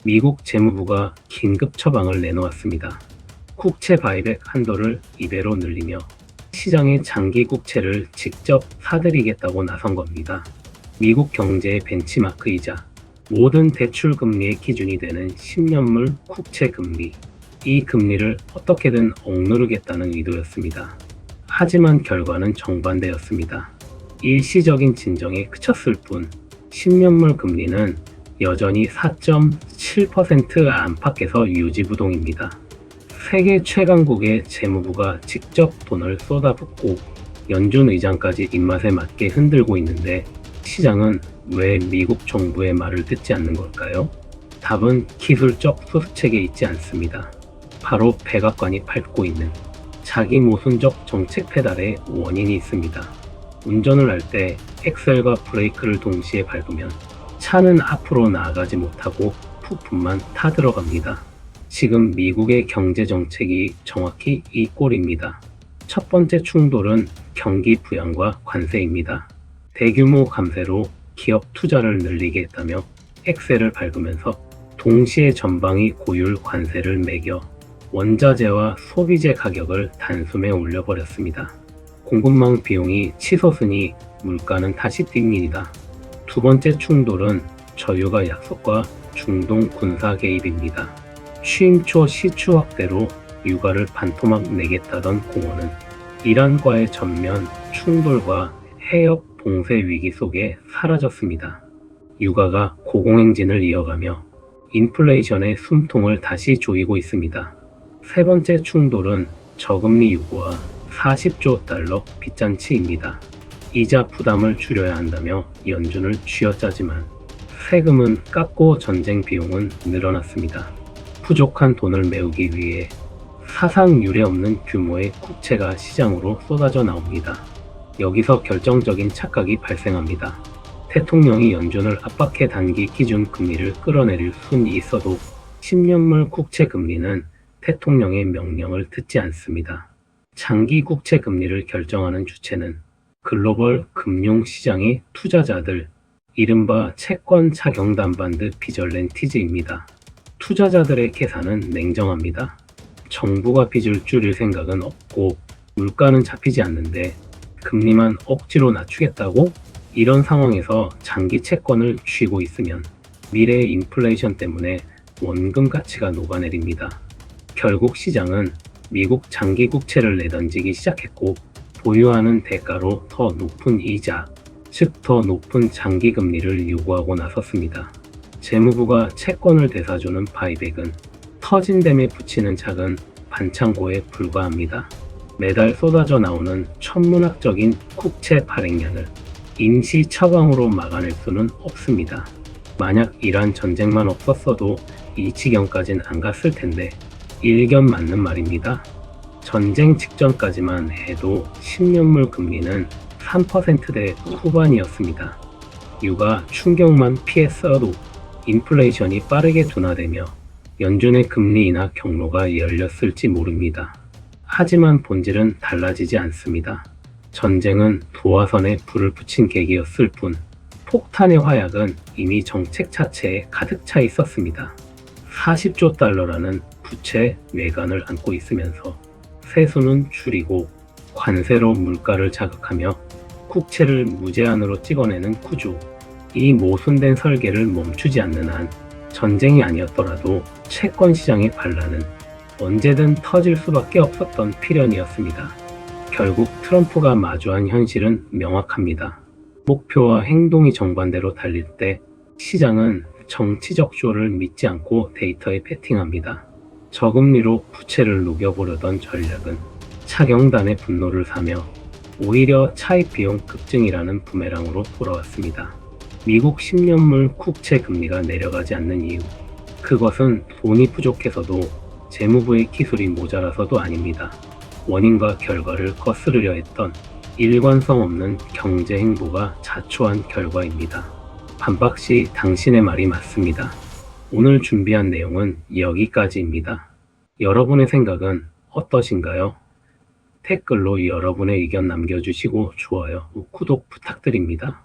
미국 재무부가 긴급 처방을 내놓았습니다. 국채 바이백 한도를 2배로 늘리며 시장의 장기 국채를 직접 사들이겠다고 나선 겁니다. 미국 경제의 벤치마크이자 모든 대출 금리의 기준이 되는 10년물 국채 금리, 이 금리를 어떻게든 억누르겠다는 의도였습니다. 하지만 결과는 정반대였습니다. 일시적인 진정에 그쳤을 뿐 10년물 금리는 여전히 4.7% 안팎에서 유지부동입니다. 세계 최강국의 재무부가 직접 돈을 쏟아붓고 연준 의장까지 입맛에 맞게 흔들고 있는데 시장은 왜 미국 정부의 말을 듣지 않는 걸까요? 답은 기술적 소수책에 있지 않습니다. 바로 백악관이 밟고 있는 자기 모순적 정책 페달의 원인이 있습니다. 운전을 할 때 엑셀과 브레이크를 동시에 밟으면 차는 앞으로 나아가지 못하고 부품만 타들어갑니다. 지금 미국의 경제 정책이 정확히 이 꼴입니다. 첫 번째 충돌은 경기 부양과 관세입니다. 대규모 감세로 기업 투자를 늘리게 했다며 엑셀을 밟으면서 동시에 전방위 고율 관세를 매겨 원자재와 소비재 가격을 단숨에 올려버렸습니다. 공급망 비용이 치솟으니 물가는 다시 뛴 일이다. 두 번째 충돌은 저유가 약속과 중동 군사 개입입니다. 취임 초 시추 확대로 유가를 반토막 내겠다던 공언은 이란과의 전면 충돌과 해역 봉쇄 위기 속에 사라졌습니다. 유가가 고공행진을 이어가며 인플레이션의 숨통을 다시 조이고 있습니다. 세 번째 충돌은 저금리 요구와 40조 달러 빚잔치입니다. 이자 부담을 줄여야 한다며 연준을 쥐어짜지만 세금은 깎고 전쟁 비용은 늘어났습니다. 부족한 돈을 메우기 위해 사상 유례 없는 규모의 국채가 시장으로 쏟아져 나옵니다. 여기서 결정적인 착각이 발생합니다. 대통령이 연준을 압박해 단기 기준 금리를 끌어내릴 순 있어도 10년물 국채 금리는 대통령의 명령을 듣지 않습니다. 장기 국채 금리를 결정하는 주체는 글로벌 금융시장의 투자자들, 이른바 채권 착용담반드 비절렌티즈입니다. 투자자들의 계산은 냉정합니다. 정부가 빚을 줄일 생각은 없고 물가는 잡히지 않는데 금리만 억지로 낮추겠다고? 이런 상황에서 장기 채권을 쥐고 있으면 미래의 인플레이션 때문에 원금 가치가 녹아내립니다. 결국 시장은 미국 장기 국채를 내던지기 시작했고 보유하는 대가로 더 높은 이자, 즉 더 높은 장기 금리를 요구하고 나섰습니다. 재무부가 채권을 대사주는 바이백은 터진 댐에 붙이는 작은 반창고에 불과합니다. 매달 쏟아져 나오는 천문학적인 국채 발행량을 임시 처방으로 막아낼 수는 없습니다. 만약 이란 전쟁만 없었어도 이 지경까진 안 갔을 텐데 일견 맞는 말입니다. 전쟁 직전까지만 해도 10년물 금리는 3%대 후반이었습니다. 유가 충격만 피했어도 인플레이션이 빠르게 둔화되며 연준의 금리 인하 경로가 열렸을지 모릅니다. 하지만 본질은 달라지지 않습니다. 전쟁은 도화선에 불을 붙인 계기였을 뿐 폭탄의 화약은 이미 정책 자체에 가득 차 있었습니다. 40조 달러라는 부채 외관을 안고 있으면서 세수는 줄이고 관세로 물가를 자극하며 국채를 무제한으로 찍어내는 구조, 이 모순된 설계를 멈추지 않는 한 전쟁이 아니었더라도 채권 시장의 반란은 언제든 터질 수밖에 없었던 필연이었습니다. 결국 트럼프가 마주한 현실은 명확합니다. 목표와 행동이 정반대로 달릴 때 시장은 정치적 쇼를 믿지 않고 데이터에 베팅합니다. 저금리로 부채를 녹여보려던 전략은 차경단의 분노를 사며 오히려 차입 비용 급증이라는 부메랑으로 돌아왔습니다. 미국 10년물 국채 금리가 내려가지 않는 이유, 그것은 돈이 부족해서도 재무부의 기술이 모자라서도 아닙니다. 원인과 결과를 거스르려 했던 일관성 없는 경제 행보가 자초한 결과입니다. 반박시 당신의 말이 맞습니다. 오늘 준비한 내용은 여기까지입니다. 여러분의 생각은 어떠신가요? 댓글로 여러분의 의견 남겨주시고 좋아요, 구독 부탁드립니다.